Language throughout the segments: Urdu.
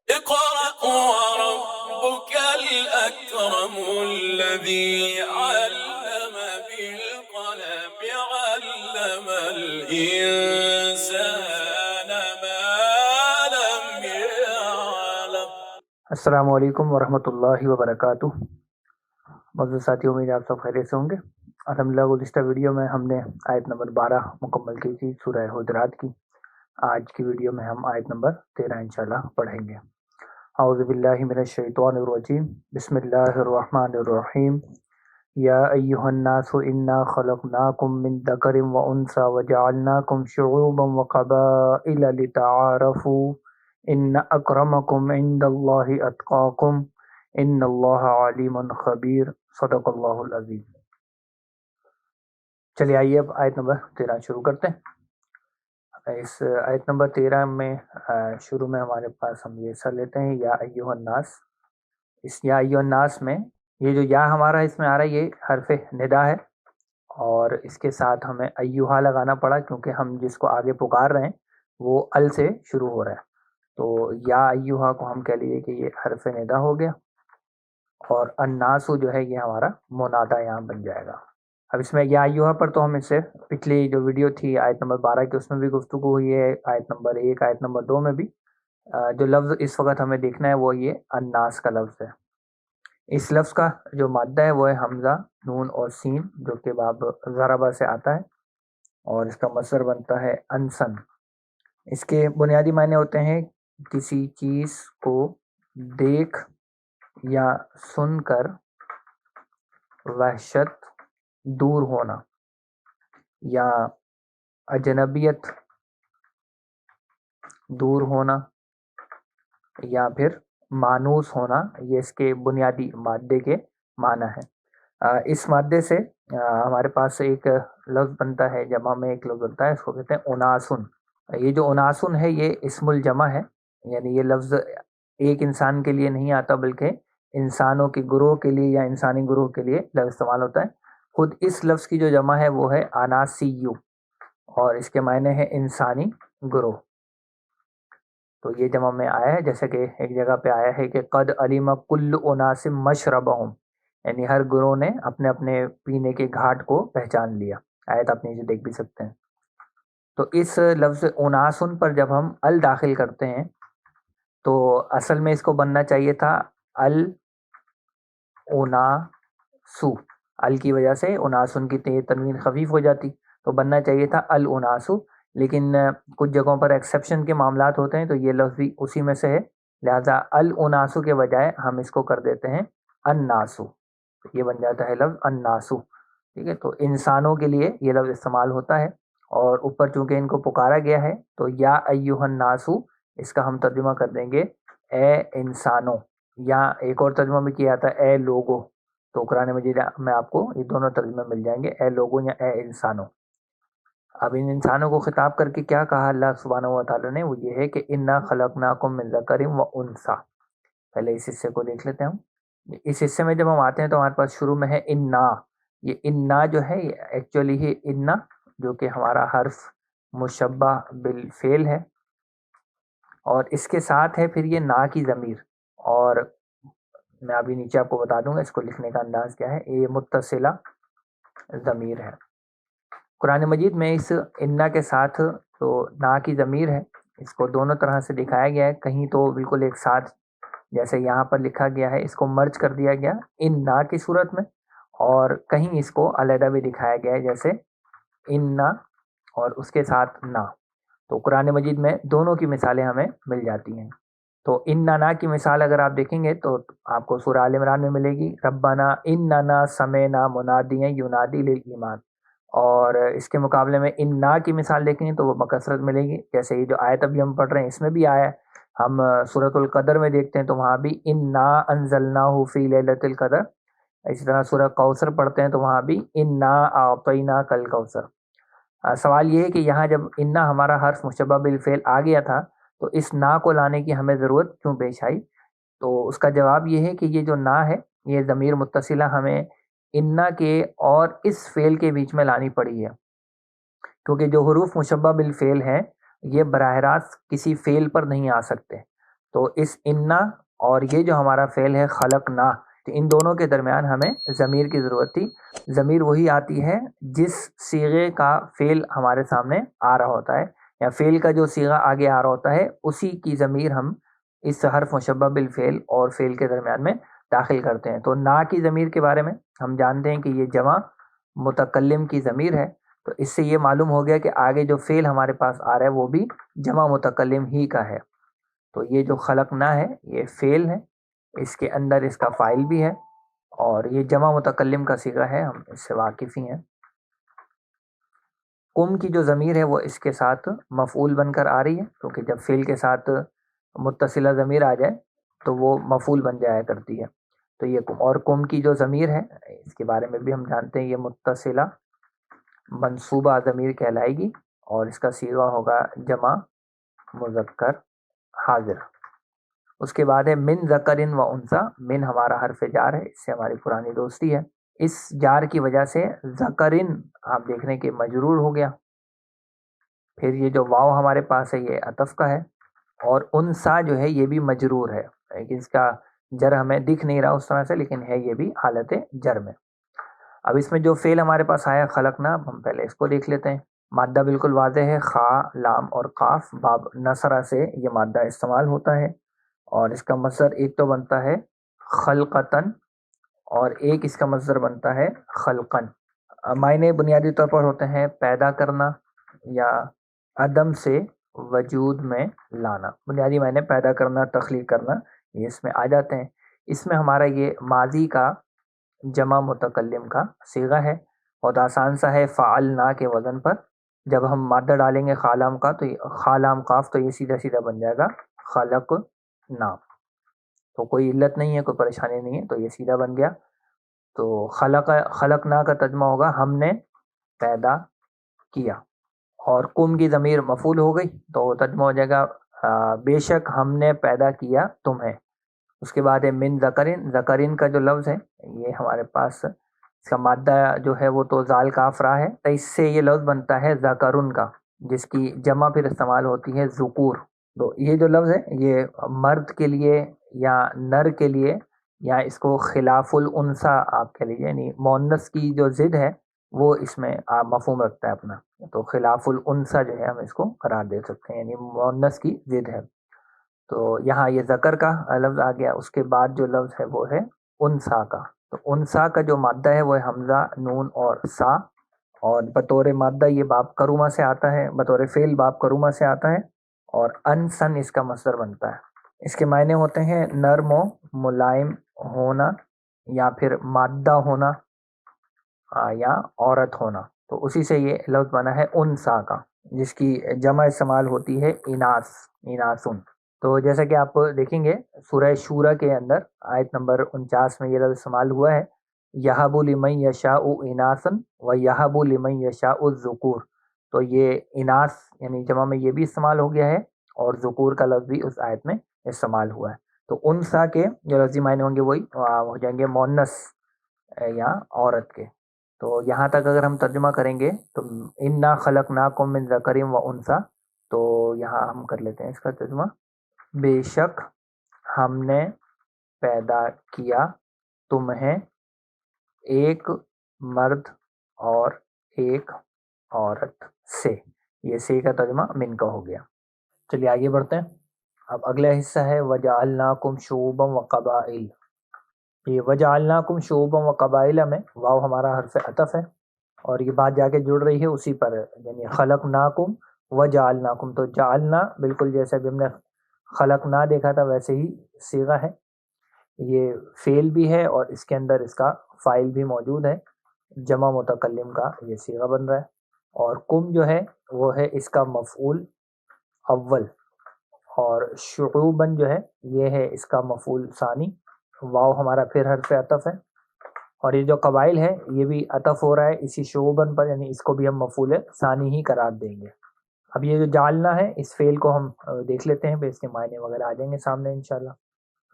اقرأ وربك الأكرم الذي علم بالقلم علم الإنسان ما لم يعلم۔ السلام علیکم ورحمۃ اللہ وبرکاتہ۔ معزز ساتھیوں، امید آپ سب خیریت سے ہوں گے۔ الحمدللہ گزشتہ ویڈیو میں ہم نے آیت نمبر 12 مکمل کی تھی سورہ حجرات کی۔ آج کی ویڈیو میں ہم آیت نمبر 13 انشاءاللہ پڑھیں گے۔ اعوذ باللہ من الشیطان الرجیم، بسم اللہ الرحمن الرحیم۔ یا ایہا الناس انا خلقناکم من ذکر و انثی وجعلناکم شعوبا وقبائل لتعارفوا ان اکرمکم عند اللہ اتقاکم ان اللہ علیم خبیر، صدق اللہ العظیم۔ چلیے آئیے اب آیت نمبر 13 شروع کرتے ہیں۔ اس آیت نمبر 13 میں شروع میں ہمارے پاس ہم یہ حصہ لیتے ہیں یا ایھا الناس۔ اس یا ایھا الناس میں یہ جو یا ہمارا اس میں آ رہا ہے یہ حرف ندا ہے، اور اس کے ساتھ ہمیں ایھا لگانا پڑا کیونکہ ہم جس کو آگے پکار رہے ہیں وہ ال سے شروع ہو رہا ہے، تو یا ایھا کو ہم کہہ لیجیے کہ یہ حرف ندا ہو گیا، اور الناسو جو ہے یہ ہمارا منادا یہاں بن جائے گا۔ اب اس میں یا ایھا پر تو ہم اس سے پچھلی جو ویڈیو تھی آیت نمبر 12 کی اس میں بھی گفتگو ہوئی ہے، آیت نمبر 1 آیت نمبر 2 میں بھی۔ جو لفظ اس وقت ہمیں دیکھنا ہے وہ یہ الناس کا لفظ ہے۔ اس لفظ کا جو مادہ ہے وہ ہے حمزہ، نون اور سین، جو کہ باب ضربہ سے آتا ہے، اور اس کا مصدر بنتا ہے انسن۔ اس کے بنیادی معنی ہوتے ہیں کسی چیز کو دیکھ یا سن کر وحشت دور ہونا، یا اجنبیت دور ہونا، یا پھر مانوس ہونا، یہ اس کے بنیادی مادے کے معنی ہے۔ اس مادے سے ہمارے پاس ایک لفظ بنتا ہے، جمع میں ایک لفظ بنتا ہے، اس کو کہتے ہیں اناسن۔ یہ جو اناسن ہے یہ اسم الجمع ہے، یعنی یہ لفظ ایک انسان کے لیے نہیں آتا بلکہ انسانوں کے گروہ کے لیے یا انسانی گروہ کے لیے لفظ استعمال ہوتا ہے۔ خود اس لفظ کی جو جمع ہے وہ ہے اناسیو، اور اس کے معنی ہے انسانی گروہ۔ تو یہ جمع میں آیا ہے، جیسے کہ ایک جگہ پہ آیا ہے کہ قد علم کل اناس مشربہم، یعنی ہر گروہ نے اپنے اپنے پینے کے گھاٹ کو پہچان لیا۔ آیت آپ نیچے دیکھ بھی سکتے ہیں۔ تو اس لفظ اناسن پر جب ہم ال داخل کرتے ہیں تو اصل میں اس کو بننا چاہیے تھا الاناسو، ال کی وجہ سے اناسن کی تنوین خفیف ہو جاتی، تو بننا چاہیے تھا الاناسو، لیکن کچھ جگہوں پر ایکسیپشن کے معاملات ہوتے ہیں تو یہ لفظ بھی اسی میں سے ہے، لہذا الاناسو کے بجائے ہم اس کو کر دیتے ہیں الناسو، یہ بن جاتا ہے لفظ الناسو، ٹھیک ہے۔ تو انسانوں کے لیے یہ لفظ استعمال ہوتا ہے، اور اوپر چونکہ ان کو پکارا گیا ہے تو یا ایھا الناسو اس کا ہم ترجمہ کر دیں گے اے انسانوں، یا ایک اور ترجمہ بھی کیا جاتا ہے اے لوگوں، تو قرآن مجید میں آپ کو یہ دونوں ترجمے مل جائیں گے، اے لوگوں یا اے انسانوں۔ اب ان انسانوں کو خطاب کر کے کیا کہا اللہ سبحانہ و تعالیٰ نے، وہ یہ ہے کہ انا خلقناکم من ذکر و انثی۔ پہلے اس حصے کو دیکھ لیتے ہیں ہم۔ اس حصے میں جب ہم آتے ہیں تو ہمارے پاس شروع میں ہے انا۔ یہ انا جو ہے یہ ایکچولی ہے انا، جو کہ ہمارا حرف مشبہ بالفعل ہے، اور اس کے ساتھ ہے پھر یہ نا کی ضمیر، اور میں ابھی نیچے آپ کو بتا دوں گا اس کو لکھنے کا انداز کیا ہے۔ یہ متصلہ ضمیر ہے۔ قرآن مجید میں اس انا کے ساتھ تو نا کی ضمیر ہے، اس کو دونوں طرح سے دکھایا گیا ہے، کہیں تو بالکل ایک ساتھ جیسے یہاں پر لکھا گیا ہے اس کو مرج کر دیا گیا ان نا کی صورت میں، اور کہیں اس کو علیحدہ بھی دکھایا گیا ہے جیسے ان نا اور اس کے ساتھ نا۔ تو قرآن مجید میں دونوں کی مثالیں ہمیں مل جاتی ہیں۔ تو ان نا کی مثال اگر آپ دیکھیں گے تو آپ کو سورہ آل عمران میں ملے گی ربنا اننا سمعنا منادیا ینادی للایمان، اور اس کے مقابلے میں ان نا کی مثال دیکھیں گے تو وہ بکثرت ملے گی، جیسے یہ جو آیت ابھی ہم پڑھ رہے ہیں اس میں بھی آیا ہے، ہم سورۃ القدر میں دیکھتے ہیں تو وہاں بھی انا انزلناہ فی لیلۃ القدر، اسی طرح سورہ کوثر پڑھتے ہیں تو وہاں بھی انا اعطیناک الکوثر۔ سوال یہ ہے کہ یہاں جب انا ہمارا حرف مشبہ بالفعل آ گیا تھا تو اس نا کو لانے کی ہمیں ضرورت کیوں پیش آئی؟ تو اس کا جواب یہ ہے کہ یہ جو نا ہے یہ ضمیر متصلہ ہمیں انا کے اور اس فعل کے بیچ میں لانی پڑی ہے، کیونکہ جو حروف مشبہ بالفعل ہیں یہ براہ راست کسی فعل پر نہیں آ سکتے، تو اس انا اور یہ جو ہمارا فعل ہے خلقنا، ان دونوں کے درمیان ہمیں ضمیر کی ضرورت تھی. ضمیر وہی آتی ہے جس صیغے کا فعل ہمارے سامنے آ رہا ہوتا ہے، یا فعل کا جو صیغہ آگے آ رہا ہوتا ہے اسی کی ضمیر ہم اس حرف مشبہ بالفعل اور فعل کے درمیان میں داخل کرتے ہیں. تو نا کی ضمیر کے بارے میں ہم جانتے ہیں کہ یہ جمع متکلم کی ضمیر ہے. تو اس سے یہ معلوم ہو گیا کہ آگے جو فعل ہمارے پاس آ رہا ہے وہ بھی جمع متکلم ہی کا ہے. تو یہ جو خلقنا ہے یہ فعل ہے، اس کے اندر اس کا فاعل بھی ہے، اور یہ جمع متکلم کا صیغہ ہے، ہم اس سے واقف ہی ہیں. کم کی جو ضمیر ہے وہ اس کے ساتھ مفعول بن کر آ رہی ہے، کیونکہ جب فعل کے ساتھ متصلہ ضمیر آ جائے تو وہ مفعول بن جایا کرتی ہے. تو یہ کم، اور کم کی جو ضمیر ہے اس کے بارے میں بھی ہم جانتے ہیں یہ متصلہ منصوبہ ضمیر کہلائے گی، اور اس کا صیغہ ہوگا جمع مذکر حاضر. اس کے بعد ہے من ذکرن و انثی. من ہمارا حرف جار ہے، اس سے ہماری پرانی دوستی ہے. اس جار کی وجہ سے ذکرن آپ دیکھ رہے ہیں کہ مجرور ہو گیا. پھر یہ جو واو ہمارے پاس ہے یہ عطف کا ہے، اور انثی جو ہے یہ بھی مجرور ہے، لیکن اس کا جر ہمیں دکھ نہیں رہا اس طرح سے، لیکن ہے یہ بھی حالت جر میں. اب اس میں جو فعل ہمارے پاس آیا خلقنا، ہم پہلے اس کو دیکھ لیتے ہیں. مادہ بالکل واضح ہے، خا لام اور قاف باب نصرہ سے یہ مادہ استعمال ہوتا ہے، اور اس کا مصدر ایک تو بنتا ہے خلقتن، اور ایک اس کا مصدر بنتا ہے خلقن. معنی بنیادی طور پر ہوتے ہیں پیدا کرنا یا عدم سے وجود میں لانا. بنیادی معنی پیدا کرنا، تخلیق کرنا، یہ اس میں آ جاتے ہیں. اس میں ہمارا یہ ماضی کا جمع متکلم کا صیغہ ہے، اور آسان سا ہے فعلنا کے وزن پر. جب ہم مادہ ڈالیں گے خالام کا تو خالام قاف تو یہ سیدھا سیدھا بن جائے گا خلقنا. تو کوئی علت نہیں ہے، کوئی پریشانی نہیں ہے، تو یہ سیدھا بن گیا. تو خلقنا کا ترجمہ ہوگا ہم نے پیدا کیا. اور کم کی ضمیر مفعول ہو گئی تو ترجمہ ہو جائے گا بے شک ہم نے پیدا کیا تمہیں. اس کے بعد ہے من ذکرن. ذکرن کا جو لفظ ہے یہ ہمارے پاس اس کا مادہ جو ہے وہ تو زال کاف را ہے، تو اس سے یہ لفظ بنتا ہے ذکرن کا، جس کی جمع پھر استعمال ہوتی ہے ذکور. تو یہ جو لفظ ہے یہ مرد کے لیے یا نر کے لیے، یا اس کو خلاف الانثی آپ کہہ لیجیے، یعنی مؤنث کی جو ضد ہے وہ اس میں مفہوم رکھتا ہے اپنا. تو خلاف الانثی جو ہے ہم اس کو قرار دے سکتے ہیں، یعنی مؤنث کی ضد ہے. تو یہاں یہ ذکر کا لفظ آ گیا. اس کے بعد جو لفظ ہے وہ ہے انثی کا. تو انثی کا جو مادہ ہے وہ ہے حمزہ نون اور سا، اور بطور مادہ یہ باب کرومہ سے آتا ہے، بطور فعل باب کرومہ سے آتا ہے، اور انسن اس کا مصدر بنتا ہے. اس کے معنی ہوتے ہیں نرم و ملائم ہونا، یا پھر مادہ ہونا، یا عورت ہونا. تو اسی سے یہ لفظ بنا ہے انثی کا، جس کی جمع استعمال ہوتی ہے اناث، اناسن. تو جیسا کہ آپ دیکھیں گے سورہ شورى کے اندر آیت نمبر 49 میں یہ لفظ استعمال ہوا ہے یہب لمن یشاء اناثا و یہب لمن یشاء الذکور. تو یہ اناث یعنی جمع میں یہ بھی استعمال ہو گیا ہے، اور ذکور کا لفظ بھی اس آیت میں استعمال ہوا ہے. تو انثی کے جو لفظی معنی ہوں گے وہی ہو جائیں گے مؤنث یا عورت کے. تو یہاں تک اگر ہم ترجمہ کریں گے تو انا خلقناکم من ذکر و انثی، تو یہاں ہم کر لیتے ہیں اس کا ترجمہ بے شک ہم نے پیدا کیا تمہیں ایک مرد اور ایک عورت سے. یہ سے کا ترجمہ من کا ہو گیا. چلیے آگے بڑھتے ہیں. اب اگلا حصہ ہے وجعلناکم شعوبا وقبائل. یہ وجعلناکم شعوبا وقبائل میں واو ہمارا حرف عطف ہے، اور یہ بات جا کے جڑ رہی ہے اسی پر، یعنی خلقناکم وجعلناکم. تو جعلنا بالکل جیسا بھی ہم نے خلق نہ دیکھا تھا ویسے ہی صیغہ ہے، یہ فعل بھی ہے اور اس کے اندر اس کا فاعل بھی موجود ہے، جمع متکلم کا یہ صیغہ بن رہا ہے. اور کم جو ہے وہ ہے اس کا مفعول اول، اور شعوباً جو ہے یہ ہے اس کا مفعول ثانی. واو ہمارا پھر حرف عطف ہے، اور یہ جو قبائل ہے یہ بھی عطف ہو رہا ہے اسی شعوباً پر، یعنی اس کو بھی ہم مفعول ثانی ہی قرار دیں گے. اب یہ جو جالنا ہے اس فعل کو ہم دیکھ لیتے ہیں، اس کے معنی وغیرہ آ جائیں گے سامنے انشاءاللہ.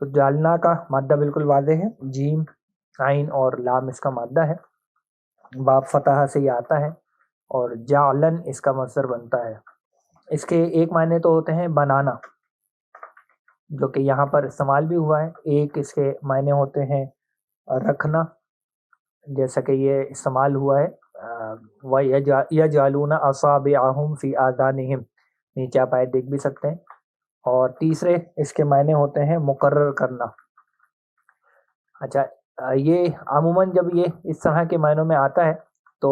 تو جالنا کا مادہ بالکل واضح ہے، جیم عین اور لام اس کا مادہ ہے، باب فتح سے یہ آتا ہے، اور جعلن اس کا مصدر بنتا ہے. اس کے ایک معنی تو ہوتے ہیں بنانا، جو کہ یہاں پر استعمال بھی ہوا ہے. ایک اس کے معنی ہوتے ہیں رکھنا، جیسا کہ یہ استعمال ہوا ہے وَيَجْعَلُونَ أَصَابِعَهُمْ فِي آذَانِهِمْ، نیچے آپ آیت دیکھ بھی سکتے ہیں. اور تیسرے اس کے معنی ہوتے ہیں مقرر کرنا. اچھا یہ عموماً جب یہ اس طرح کے معنوں میں آتا ہے تو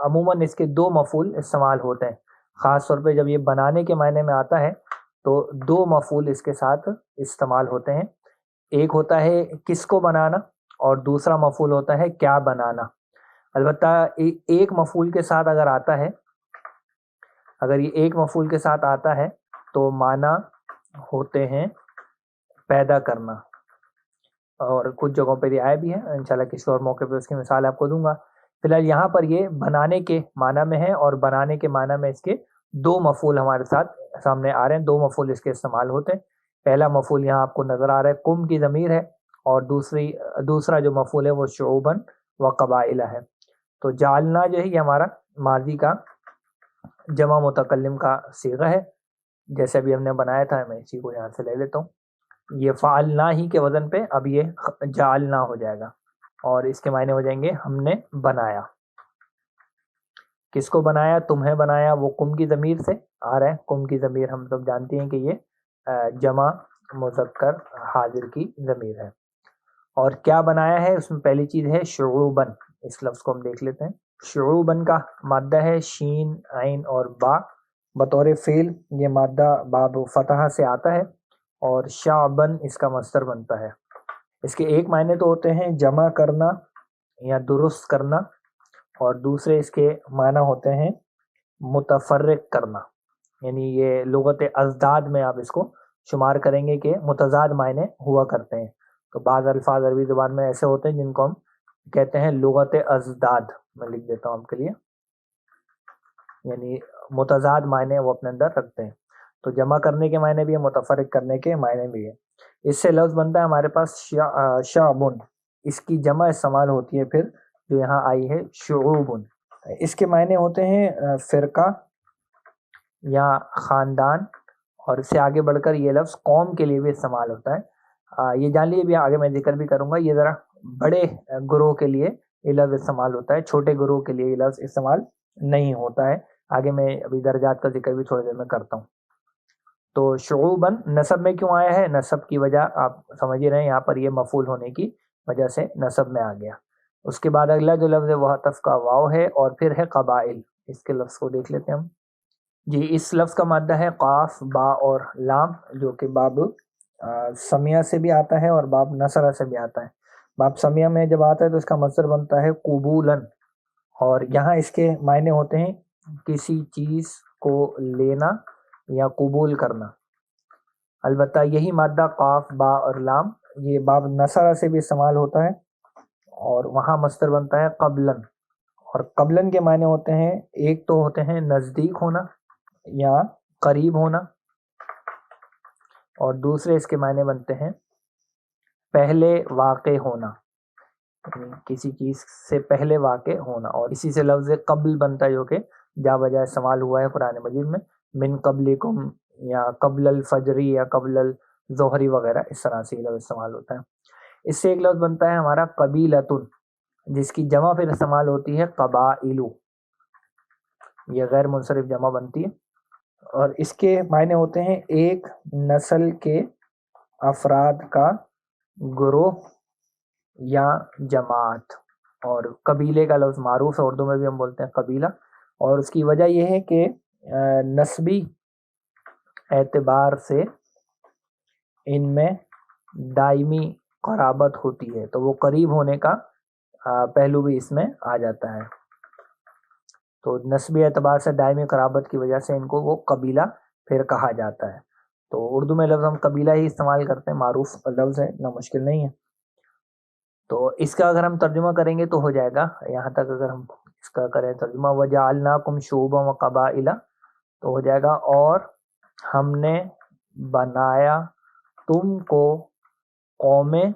عموماً اس کے دو مفعول استعمال ہوتے ہیں. خاص طور پہ جب یہ بنانے کے معنی میں آتا ہے تو دو مفعول اس کے ساتھ استعمال ہوتے ہیں. ایک ہوتا ہے کس کو بنانا اور دوسرا مفعول ہوتا ہے کیا بنانا. البتہ ایک مفعول کے ساتھ اگر آتا ہے، اگر یہ ایک مفعول کے ساتھ آتا ہے تو معنی ہوتے ہیں پیدا کرنا، اور کچھ جگہوں پہ یہ آیا بھی ہے، انشاءاللہ کسی اور موقع پہ اس کی مثال آپ کو دوں گا. فی الحال یہاں پر یہ بنانے کے معنی میں ہے، اور بنانے کے معنی میں اس کے دو مفعول ہمارے ساتھ سامنے آ رہے ہیں. دو مفعول اس کے استعمال ہوتے ہیں. پہلا مفعول یہاں آپ کو نظر آ رہا ہے کم کی ضمیر ہے، اور دوسرا جو مفعول ہے وہ شعوباً و قبائل ہے. تو جعلنا جو ہے یہ ہمارا ماضی کا جمع متکلم کا صیغہ ہے، جیسے ابھی ہم نے بنایا تھا. میں اسی کو یہاں سے لے لیتا ہوں. یہ فعلنا ہی کے وزن پہ اب یہ جعلنا ہو جائے گا، اور اس کے معنی ہو جائیں گے ہم نے بنایا. کس کو بنایا؟ تمہیں بنایا. وہ کم کی ضمیر سے آ رہا ہے. کم کی ضمیر ہم سب جانتے ہیں کہ یہ جمع مذکر حاضر کی ضمیر ہے. اور کیا بنایا ہے؟ اس میں پہلی چیز ہے شعوباً. اس لفظ کو ہم دیکھ لیتے ہیں. شعوباً کا مادہ ہے شین عین اور با. بطور فعل یہ مادہ باب فتح سے آتا ہے، اور شعباً اس کا مصدر بنتا ہے. اس کے ایک معنی تو ہوتے ہیں جمع کرنا یا درست کرنا، اور دوسرے اس کے معنی ہوتے ہیں متفرق کرنا. یعنی یہ لغت ازداد میں آپ اس کو شمار کریں گے کہ متضاد معنی ہوا کرتے ہیں. تو بعض الفاظ عربی زبان میں ایسے ہوتے ہیں جن کو ہم کہتے ہیں لغت ازداد. میں لکھ دیتا ہوں آپ کے لیے، یعنی متضاد معنی وہ اپنے اندر رکھتے ہیں. تو جمع کرنے کے معنی بھی ہے، متفرق کرنے کے معنی بھی ہے. اس سے لفظ بنتا ہے ہمارے پاس شعبن. اس کی جمع استعمال ہوتی ہے پھر جو یہاں آئی ہے شعوبن. اس کے معنی ہوتے ہیں فرقہ یا خاندان، اور اس سے آگے بڑھ کر یہ لفظ قوم کے لیے بھی استعمال ہوتا ہے. یہ جان لیے، بھی آگے میں ذکر بھی کروں گا. یہ ذرا بڑے گروہ کے لیے یہ لفظ استعمال ہوتا ہے، چھوٹے گروہ کے لیے یہ لفظ استعمال نہیں ہوتا ہے. آگے میں ابھی درجات کا ذکر بھی تھوڑی دیر میں کرتا ہوں. تو شعوباً نصب میں کیوں آیا ہے؟ نصب کی وجہ آپ سمجھ ہی رہے ہیں، یہاں پر یہ مفعول ہونے کی وجہ سے نصب میں آ گیا. اس کے بعد اگلا جو لفظ ہے وہ عطف کا واو ہے، اور پھر ہے قبائل. اس کے لفظ کو دیکھ لیتے ہیں ہم. جی اس لفظ کا مادہ ہے قاف با اور لام، جو کہ باب سمیہ سے بھی آتا ہے اور باب نصرہ سے بھی آتا ہے. باب سمیہ میں جب آتا ہے تو اس کا مصدر بنتا ہے قبولاً، اور یہاں اس کے معنی ہوتے ہیں کسی چیز کو لینا یا قبول کرنا. البتہ یہی مادہ قاف با اور لام یہ باب نصرہ سے بھی استعمال ہوتا ہے، اور وہاں مصدر بنتا ہے قبلاً. اور قبلاً کے معنی ہوتے ہیں ایک تو ہوتے ہیں نزدیک ہونا یا قریب ہونا، اور دوسرے اس کے معنی بنتے ہیں پہلے واقع ہونا، کسی چیز سے پہلے واقع ہونا. اور اسی سے لفظ قبل بنتا ہے جو کہ جا بجا استعمال ہوا ہے قرآن مجید میں، من قبلکم یا قبل الفجری یا قبل الظہری وغیرہ، اس طرح سے یہ لفظ استعمال ہوتا ہے. اس سے ایک لفظ بنتا ہے ہمارا قبیلتن، جس کی جمع پھر استعمال ہوتی ہے قبائلو. یہ غیر منصرف جمع بنتی ہے، اور اس کے معنی ہوتے ہیں ایک نسل کے افراد کا گروہ یا جماعت. اور قبیلے کا لفظ معروف ہے، اردو میں بھی ہم بولتے ہیں قبیلہ. اور اس کی وجہ یہ ہے کہ نسبی اعتبار سے ان میں دائمی قرابت ہوتی ہے، تو وہ قریب ہونے کا پہلو بھی اس میں آ جاتا ہے. تو نسبی اعتبار سے دائمی قرابت کی وجہ سے ان کو وہ قبیلہ پھر کہا جاتا ہے. تو اردو میں لفظ ہم قبیلہ ہی استعمال کرتے ہیں، معروف لفظ ہے، نہ مشکل نہیں ہے. تو اس کا اگر ہم ترجمہ کریں گے تو ہو جائے گا یہاں تک. اگر ہم اس کا کریں ترجمہ وَجَعَلْنَاكُمْ شُعُوبًا وَقَبَائِلَ، تو ہو جائے گا اور ہم نے بنایا تم کو قومیں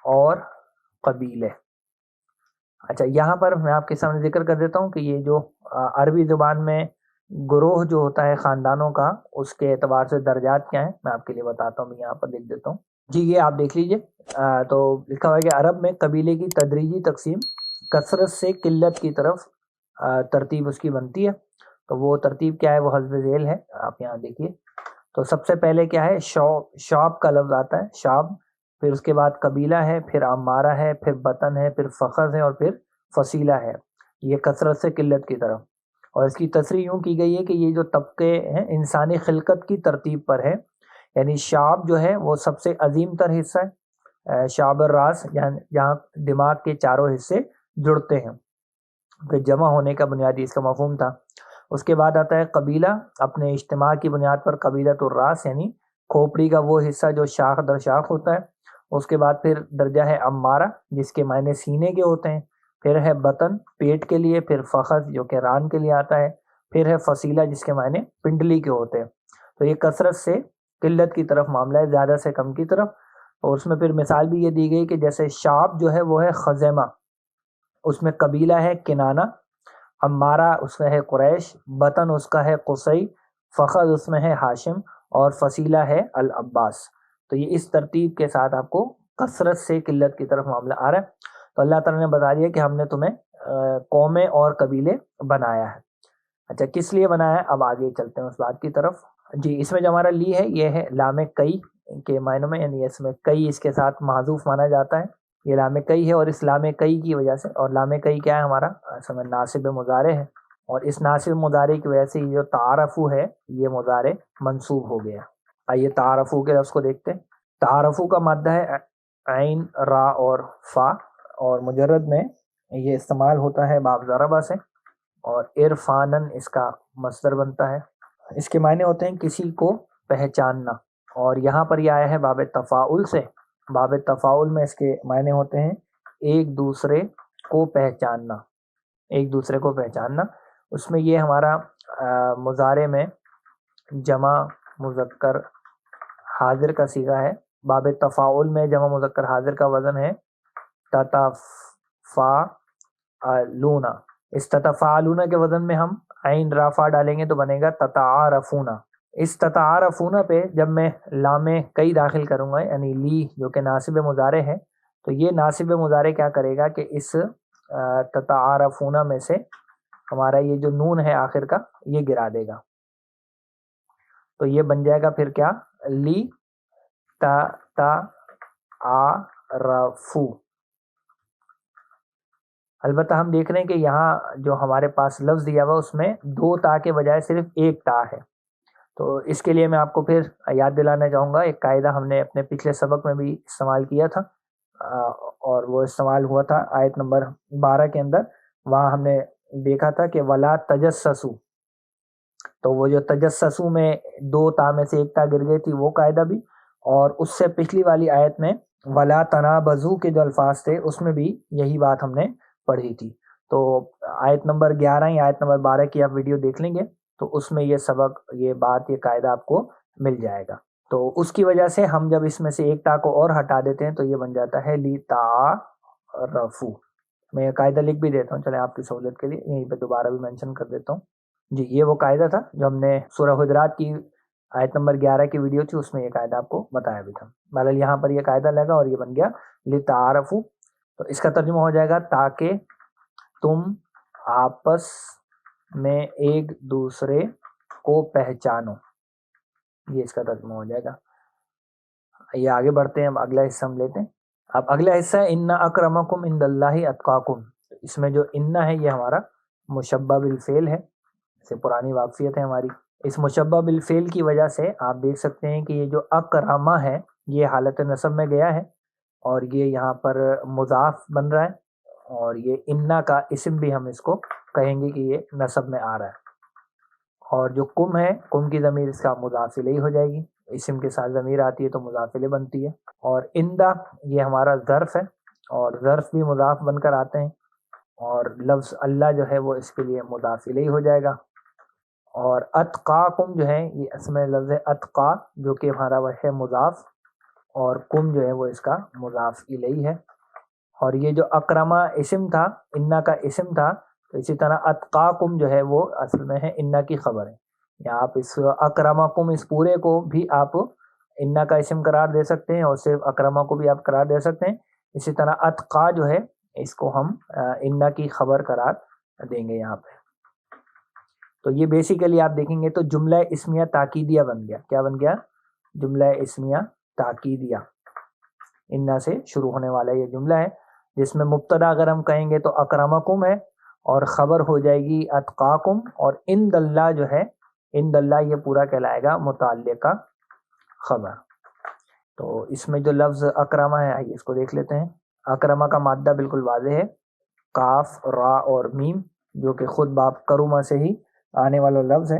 اور قبیلے. اچھا یہاں پر میں آپ کے سامنے ذکر کر دیتا ہوں کہ یہ جو عربی زبان میں گروہ جو ہوتا ہے خاندانوں کا، اس کے اعتبار سے درجات کیا ہیں میں آپ کے لیے بتاتا ہوں، یہاں پر لکھ دیتا ہوں جی۔ یہ آپ دیکھ لیجئے، تو لکھا ہوا ہے کہ عرب میں قبیلے کی تدریجی تقسیم کثرت سے قلت کی طرف ترتیب اس کی بنتی ہے۔ تو وہ ترتیب کیا ہے، وہ حسب ذیل ہے، آپ یہاں دیکھیے۔ تو سب سے پہلے کیا ہے، شعب کا لفظ آتا ہے، شعب، پھر اس کے بعد قبیلہ ہے، پھر عمارہ ہے، پھر بطن ہے، پھر فخذ ہے، اور پھر فصیلہ ہے۔ یہ کثرت سے قلت کی طرف، اور اس کی تصریح یوں کی گئی ہے کہ یہ جو طبقے ہیں انسانی خلقت کی ترتیب پر ہے، یعنی شعب جو ہے وہ سب سے عظیم تر حصہ ہے، شعب الراس، جہاں دماغ کے چاروں حصے جڑتے ہیں، کہ جمع ہونے کا بنیادی اس کا مفہوم تھا۔ اس کے بعد آتا ہے قبیلہ، اپنے اجتماع کی بنیاد پر قبیلۃ الراس، یعنی کھوپڑی کا وہ حصہ جو شاخ در شاخ ہوتا ہے۔ اس کے بعد پھر درجہ ہے عمارہ، جس کے معنی سینے کے ہوتے ہیں، پھر ہے بطن، پیٹ کے لیے، پھر فخذ جو کہ ران کے لیے آتا ہے، پھر ہے فصیلہ جس کے معنی پنڈلی کے ہوتے ہیں۔ تو یہ کثرت سے قلت کی طرف معاملہ ہے، زیادہ سے کم کی طرف۔ اور اس میں پھر مثال بھی یہ دی گئی کہ جیسے شعب جو ہے وہ ہے خزیمہ، اس میں قبیلہ ہے کنانہ، عمارہ اس میں ہے قریش، بطن اس کا ہے قصی، فخذ اس میں ہے ہاشم، اور فصیلہ ہے العباس۔ تو یہ اس ترتیب کے ساتھ آپ کو کثرت سے قلت کی طرف معاملہ آ رہا ہے۔ تو اللہ تعالیٰ نے بتا دیا کہ ہم نے تمہیں قومیں اور قبیلے بنایا ہے۔ اچھا، کس لیے بنایا ہے، اب آگے چلتے ہیں اس بات کی طرف جی۔ اس میں جو ہمارا لی ہے یہ ہے لام کئی کے معنوں میں، یعنی اس میں کئی اس کے ساتھ محذوف مانا جاتا ہے، یہ لام کئی ہے، اور اس لام کئی کی وجہ سے، اور لام کئی کیا ہے ہمارا، اصل میں ناصب مضارع ہے، اور اس ناصب مضارع کی وجہ سے یہ جو تعارفو ہے یہ مضارع منصوب ہو گیا۔ آئیے تعارفو کے لفظ کو دیکھتے ہیں۔ تعارفو کا مادہ ہے عین، را اور فا، اور مجرد میں یہ استعمال ہوتا ہے باب ضربہ سے، اور عرفانن اس کا مصدر بنتا ہے۔ اس کے معنی ہوتے ہیں کسی کو پہچاننا، اور یہاں پر یہ آیا ہے باب تفاعل سے۔ باب تفاعل میں اس کے معنی ہوتے ہیں ایک دوسرے کو پہچاننا، ایک دوسرے کو پہچاننا۔ اس میں یہ ہمارا مضارع میں جمع مذکر حاضر کا صیغہ ہے۔ باب تفاعل میں جمع مذکر حاضر کا وزن ہے تتفاعلون۔ اس تتفاعلون کے وزن میں ہم عین رافع ڈالیں گے تو بنے گا تتعارفون۔ اس تتعارفون پہ جب میں لام کئی داخل کروں گا، یعنی لی جو کہ ناصب مضارع ہے، تو یہ ناصب مضارع کیا کرے گا کہ اس تتعارفون میں سے ہمارا یہ جو نون ہے آخر کا یہ گرا دے گا، تو یہ بن جائے گا پھر کیا، لی تعارفو۔ البتہ ہم دیکھ رہے ہیں کہ یہاں جو ہمارے پاس لفظ دیا ہوا اس میں دو تا کے بجائے صرف ایک تا ہے، تو اس کے لیے میں آپ کو پھر یاد دلانا چاہوں گا، ایک قاعدہ ہم نے اپنے پچھلے سبق میں بھی استعمال کیا تھا، اور وہ استعمال ہوا تھا آیت نمبر 12 کے اندر۔ وہاں ہم نے دیکھا تھا کہ ولا تجسسو، تو وہ جو تجسسو میں دو تا میں سے ایک تا گر گئی تھی وہ قاعدہ بھی، اور اس سے پچھلی والی آیت میں ولا تنابزو کے جو الفاظ تھے اس میں بھی یہی بات ہم نے پڑھی تھی۔ تو آیت نمبر 11 یا آیت نمبر 12 کی آپ ویڈیو دیکھ لیں گے تو اس میں یہ سبق، یہ بات، یہ قاعدہ آپ کو مل جائے گا۔ تو اس کی وجہ سے ہم جب اس میں سے ایک تا کو اور ہٹا دیتے ہیں تو یہ بن جاتا ہے لی تعارفو۔ میں یہ قاعدہ لکھ بھی دیتا ہوں، چلیں آپ کی سہولت کے لیے یہیں پہ دوبارہ بھی مینشن کر دیتا ہوں جی۔ یہ وہ قاعدہ تھا جو ہم نے سورہ حجرات کی آیت نمبر 11 کی ویڈیو تھی، اس میں یہ قاعدہ آپ کو بتایا بھی تھا۔ بہرحال یہاں پر یہ قاعدہ لگا اور یہ بن گیا لتعارفو۔ تو اس کا ترجمہ ہو جائے گا تاکہ تم آپس میں ایک دوسرے کو پہچانو، یہ اس کا ترجمہ ہو جائے گا۔ یہ آگے بڑھتے ہیں، اب اگلا حصہ ہم لیتے ہیں۔ اب اگلا حصہ ہے ان اکرمکم عند اللہ اتقاکم۔ اس میں جو ان ہے یہ ہمارا مشبہ بالفعل ہے، اسے پرانی واقفیت ہے ہماری۔ اس مشبہ بالفعل کی وجہ سے آپ دیکھ سکتے ہیں کہ یہ جو اکرمہ ہے یہ حالت نصب میں گیا ہے، اور یہ یہاں پر مضاف بن رہا ہے، اور یہ انا کا اسم بھی ہم اس کو کہیں گے کہ یہ نصب میں آ رہا ہے، اور جو کم ہے، کم کی ضمیر اس کا مضاف الیہ ہو جائے گی، اسم کے ساتھ ضمیر آتی ہے تو مضاف الیہ بنتی ہے۔ اور اندہ یہ ہمارا ظرف ہے، اور ظرف بھی مضاف بن کر آتے ہیں، اور لفظ اللہ جو ہے وہ اس کے لیے مضاف الیہ ہو جائے گا۔ اور اتقاکم جو ہے یہ اس میں لفظ اتقا جو کہ ہمارا وہ ہے مضاف، اور کم جو ہے وہ اس کا مضاف الیہ ہے۔ اور یہ جو اکرمہ اسم تھا، انا کا اسم تھا، تو اسی طرح اتقاکم جو ہے وہ اصل میں ہے انا کی خبر ہے. یا آپ اس اکرمکم اس پورے کو بھی آپ انا کا اسم قرار دے سکتے ہیں اور صرف اکرما کو بھی آپ قرار دے سکتے ہیں. اسی طرح اتقا جو ہے اس کو ہم انا کی خبر قرار دیں گے یہاں پہ. تو یہ بیسیکلی آپ دیکھیں گے تو جملہ اسمیہ تاکیدیہ بن گیا. کیا بن گیا؟ جملہ اسمیہ تاکیدیہ. انا سے شروع ہونے والا یہ جملہ ہے جس میں مبتدا اگر ہم کہیں گے تو اکرمکم ہے اور خبر ہو جائے گی اتقاکم، اور ان دلہ جو ہے ان دلہ یہ پورا کہلائے گا متعلقہ خبر. تو اس میں جو لفظ اکرما ہے آئیے اس کو دیکھ لیتے ہیں. اکرما کا مادہ بالکل واضح ہے، کاف را اور میم، جو کہ خود باب کروما سے ہی آنے والا لفظ ہے،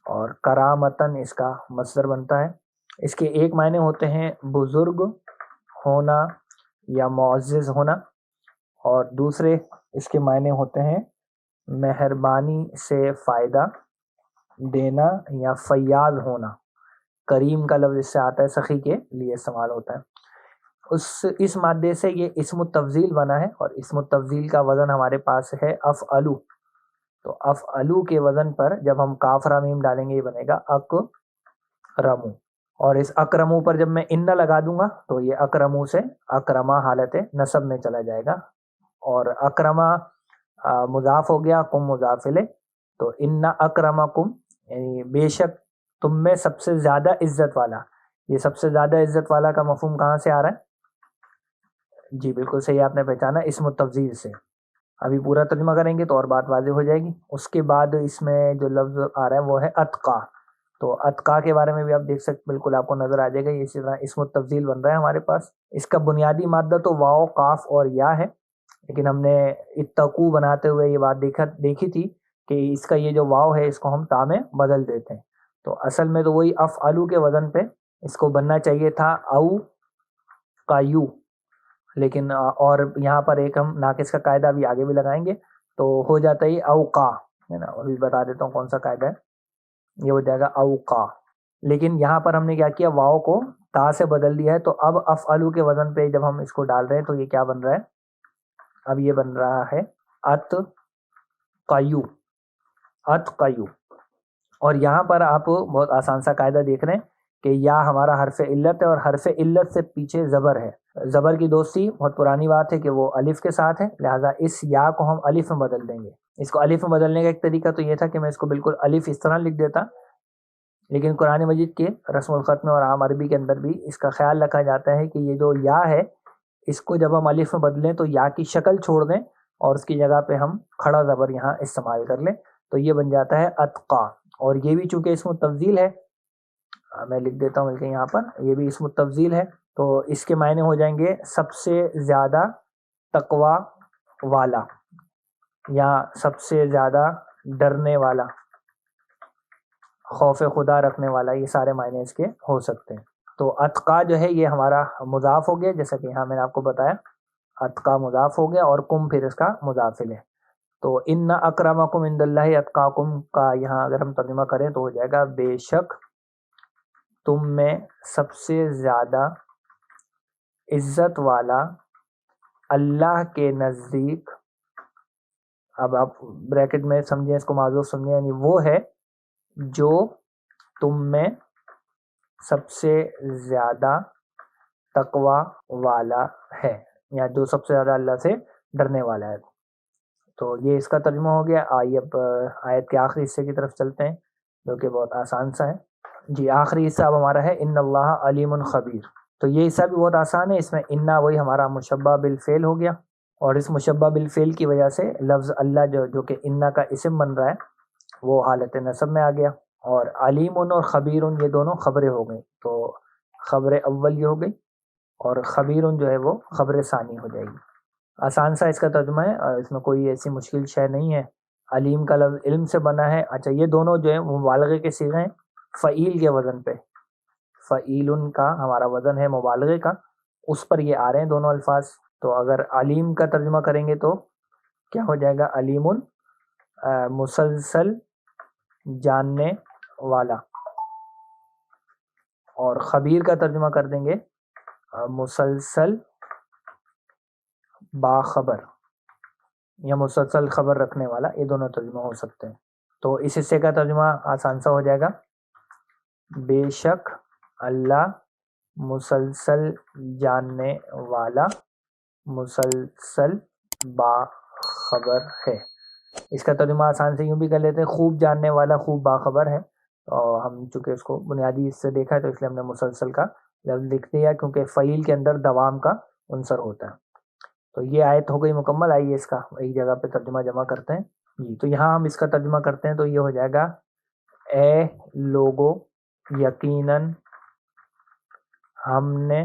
اور کرامتن اس کا مصدر بنتا ہے. اس کے ایک معنی ہوتے ہیں بزرگ ہونا یا معزز ہونا، اور دوسرے اس کے معنی ہوتے ہیں مہربانی سے فائدہ دینا یا فیاض ہونا. کریم کا لفظ اس سے آتا ہے، سخی کے لیے استعمال ہوتا ہے. اس مادے سے یہ اسم التفضیل بنا ہے، اور اسم التفضیل کا وزن ہمارے پاس ہے افعلو. تو افعلو کے وزن پر جب ہم کاف را میم ڈالیں گے یہ بنے گا اکرمو، اور اس اکرمو پر جب میں ان لگا دوں گا تو یہ اکرمو سے اکرما حالت نصب میں چلا جائے گا، اور اکرما مضاف ہو گیا، کم مضاف الیہ. تو ان اکرمکم یعنی بے شک تم میں سب سے زیادہ عزت والا. یہ سب سے زیادہ عزت والا کا مفہوم کہاں سے آ رہا ہے؟ جی بالکل صحیح آپ نے پہچانا، اسم التفضیل سے. ابھی پورا ترجمہ کریں گے تو اور بات واضح ہو جائے گی. اس کے بعد اس میں جو لفظ آ رہا ہے وہ ہے اتقا. تو اتقا کے بارے میں بھی آپ دیکھ سکتے، بالکل آپ کو نظر آ جائے گا. یہ اسی طرح اسم التفضیل بن رہا ہے ہمارے پاس. اس کا بنیادی مادہ تو واو قاف اور یا ہے، لیکن ہم نے اتقو بناتے ہوئے یہ بات دیکھی تھی کہ اس کا یہ جو واو ہے اس کو ہم تا میں بدل دیتے ہیں. تو اصل میں تو وہی افعلو کے وزن پہ اس کو بننا چاہیے تھا او کا یو، لیکن اور یہاں پر ایک ہم ناقص کا قاعدہ ابھی آگے بھی لگائیں گے تو ہو جاتا ہے اوقا ہے نا. ابھی بتا دیتا ہوں کون سا قاعدہ ہے. یہ ہو جائے گا اوقا، لیکن یہاں پر ہم نے کیا کیا، واو کو تا سے بدل دیا ہے. تو اب افعلو کے وزن پہ جب ہم اس کو ڈال رہے ہیں تو یہ کیا بن رہا ہے؟ اب یہ بن رہا ہے ات قیو، ات قیو. اور یہاں پر آپ بہت آسان سا قاعدہ دیکھ رہے ہیں کہ یا ہمارا حرف علت ہے، اور حرف علت سے پیچھے زبر ہے. زبر کی دوستی بہت پرانی بات ہے کہ وہ الف کے ساتھ ہے، لہٰذا اس یا کو ہم الف میں بدل دیں گے. اس کو الف میں بدلنے کا ایک طریقہ تو یہ تھا کہ میں اس کو بالکل الف اس طرح لکھ دیتا، لیکن قرآن مجید کے رسم الخط میں اور عام عربی کے اندر بھی اس کا خیال رکھا جاتا ہے کہ یہ جو یا ہے اس کو جب ہم الف میں بدلیں تو یا کی شکل چھوڑ دیں اور اس کی جگہ پہ ہم کھڑا زبر یہاں استعمال کر لیں، تو یہ بن جاتا ہے اتقا. اور یہ بھی چونکہ اسم التفضیل ہے، میں لکھ دیتا ہوں بلکہ یہاں پر یہ بھی اسم التفضیل ہے، تو اس کے معنی ہو جائیں گے سب سے زیادہ تقوی والا یا سب سے زیادہ ڈرنے والا، خوف خدا رکھنے والا. یہ سارے معنی اس کے ہو سکتے ہیں. تو اتقا جو ہے یہ ہمارا مضاف ہو گیا، جیسا کہ یہاں میں نے آپ کو بتایا اتقا مضاف ہو گیا، اور کم پھر اس کا مضافل ہے. تو ان اکرمکم عند اللہ اتقاکم کا یہاں اگر ہم ترجمہ کریں تو ہو جائے گا بے شک تم میں سب سے زیادہ عزت والا اللہ کے نزدیک. اب آپ بریکٹ میں سمجھیں، اس کو معذوف سمجھیں، یعنی وہ ہے جو تم میں سب سے زیادہ تقوی والا ہے، یا جو سب سے زیادہ اللہ سے ڈرنے والا ہے. تو یہ اس کا ترجمہ ہو گیا. آئیے اب آیت کے آخری حصے کی طرف چلتے ہیں جو کہ بہت آسان سا ہے. جی آخری حصہ اب ہمارا ہے ان اللہ علیم خبیر. تو یہ حصہ بھی بہت آسان ہے. اس میں انا وہی ہمارا مشبہ بالفعل ہو گیا، اور اس مشبہ بالفعل کی وجہ سے لفظ اللہ جو کہ انا کا اسم بن رہا ہے وہ حالت نصب میں آ گیا، اور علیم اور خبیر یہ دونوں خبریں ہو گئی. تو خبر اول یہ ہو گئی، اور خبیر جو ہے وہ خبر ثانی ہو جائے گی. آسان سا اس کا ترجمہ ہے، اور اس میں کوئی ایسی مشکل شے نہیں ہے. علیم کا لفظ علم سے بنا ہے. اچھا یہ دونوں جو ہیں وہ مبالغے کے صیغے ہیں فعیل کے وزن پہ. فعیل کا ہمارا وزن ہے مبالغے کا، اس پر یہ آ رہے ہیں دونوں الفاظ. تو اگر علیم کا ترجمہ کریں گے تو کیا ہو جائے گا؟ علیم مسلسل جاننے والا. اور خبیر کا ترجمہ کر دیں گے مسلسل باخبر. یا مسلسل خبر رکھنے والا، یہ دونوں ترجمہ ہو سکتے ہیں۔ تو اس حصے کا ترجمہ آسان سا ہو جائے گا، بے شک اللہ مسلسل جاننے والا، مسلسل باخبر ہے۔ اس کا ترجمہ آسان سے یوں بھی کر لیتے ہیں، خوب جاننے والا، خوب باخبر ہے۔ اور ہم چونکہ اس کو بنیادی اس سے دیکھا ہے تو اس لیے ہم نے مسلسل کا لفظ لکھ دیا، کیونکہ فعیل کے اندر دوام کا عنصر ہوتا ہے۔ تو یہ آیت ہو گئی مکمل۔ آئیے اس کا ایک جگہ پہ ترجمہ جمع کرتے ہیں جی۔ تو یہاں ہم اس کا ترجمہ کرتے ہیں تو یہ ہو جائے گا، اے لوگو یقیناً ہم نے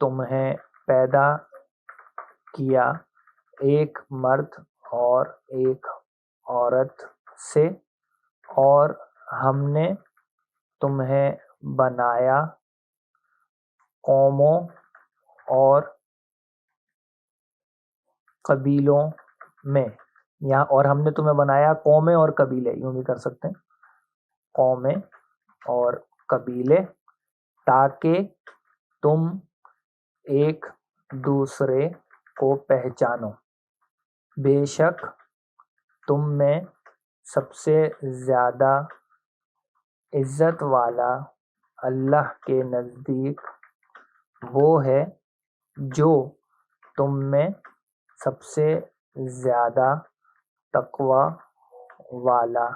تمہیں پیدا کیا ایک مرد اور ایک عورت سے، اور ہم نے تمہیں بنایا قوموں اور قبیلوں میں۔ یہاں اور ہم نے تمہیں بنایا قومیں اور قبیلے، یوں بھی کر سکتے ہیں، قومیں اور قبیلے، تاکہ تم ایک دوسرے کو پہچانو۔ بے شک تم میں سب سے زیادہ عزت والا اللہ کے نزدیک وہ ہے جو تم میں سب سے زیادہ تقوی والا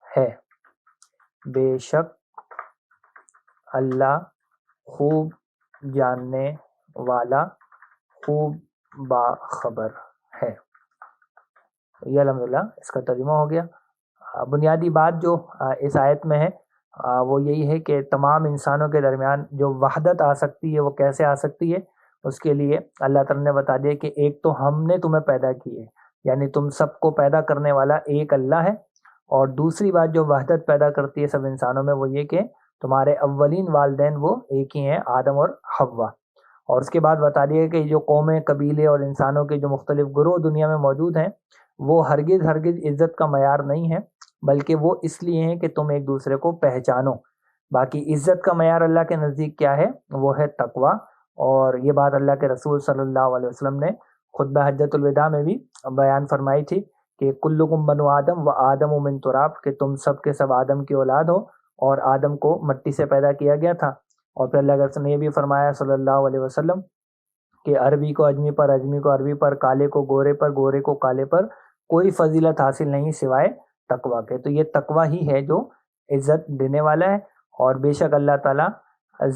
ہے۔ بے شک اللہ خوب جاننے والا، خوب باخبر ہے۔ یہ الحمدللہ اس کا ترجمہ ہو گیا۔ بنیادی بات جو اس آیت میں ہے وہ یہی ہے کہ تمام انسانوں کے درمیان جو وحدت آ سکتی ہے وہ کیسے آ سکتی ہے، اس کے لیے اللہ تعالیٰ نے بتا دیا کہ ایک تو ہم نے تمہیں پیدا کی ہے، یعنی تم سب کو پیدا کرنے والا ایک اللہ ہے، اور دوسری بات جو وحدت پیدا کرتی ہے سب انسانوں میں وہ یہ کہ تمہارے اولین والدین وہ ایک ہی ہیں، آدم اور حوا۔ اور اس کے بعد بتا دیا کہ جو قومیں، قبیلے اور انسانوں کے جو مختلف گروہ دنیا میں موجود ہیں وہ ہرگز عزت کا معیار نہیں ہے، بلکہ وہ اس لیے ہیں کہ تم ایک دوسرے کو پہچانو۔ باقی عزت کا معیار اللہ کے نزدیک کیا ہے؟ وہ ہے تقوی۔ اور یہ بات اللہ کے رسول صلی اللہ علیہ وسلم نے خطبہ حجۃ الوداع میں بھی بیان فرمائی تھی کہ کلکم بنو آدم و آدم من تراب، کہ تم سب کے سب آدم کی اولاد ہو اور آدم کو مٹی سے پیدا کیا گیا تھا۔ اور پھر اللہ کے رسول نے یہ بھی فرمایا صلی اللہ علیہ وسلم کہ عربی کو اجمی پر، اجمی کو عربی پر، کالے کو گورے پر، گورے کو کالے پر کوئی فضیلت حاصل نہیں سوائے تقوی کے۔ تو یہ تقوی ہی ہے جو عزت دینے والا ہے، اور بے شک اللہ تعالیٰ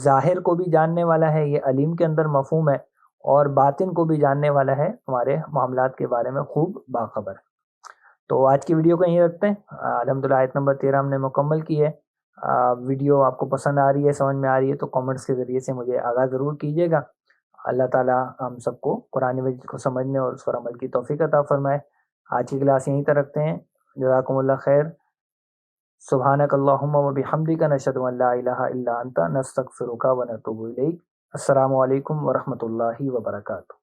ظاہر کو بھی جاننے والا ہے، یہ علیم کے اندر مفہوم ہے، اور باطن کو بھی جاننے والا ہے، ہمارے معاملات کے بارے میں خوب باخبر ہے۔ تو آج کی ویڈیو کو یہیں رکھتے ہیں۔ الحمدللہ آیت نمبر 13 ہم نے مکمل کی ہے۔ ویڈیو آپ کو پسند آ رہی ہے، سمجھ میں آ رہی ہے تو کامنٹس کے ذریعے سے مجھے آگاہ ضرور کیجیے گا۔ اللہ تعالیٰ ہم سب کو قرآن مجید کو سمجھنے اور اس پر عمل کی توفیق عطا فرمائے۔ آج کی کلاس یہیں تک رکھتے ہیں۔ جزاکم اللہ خیر۔ سبحانک اللہم و بحمدک، نشہد ان لا الہ الا انت، نستغفرک و نتوب الیک۔ السلام علیکم ورحمۃ اللہ وبرکاتہ۔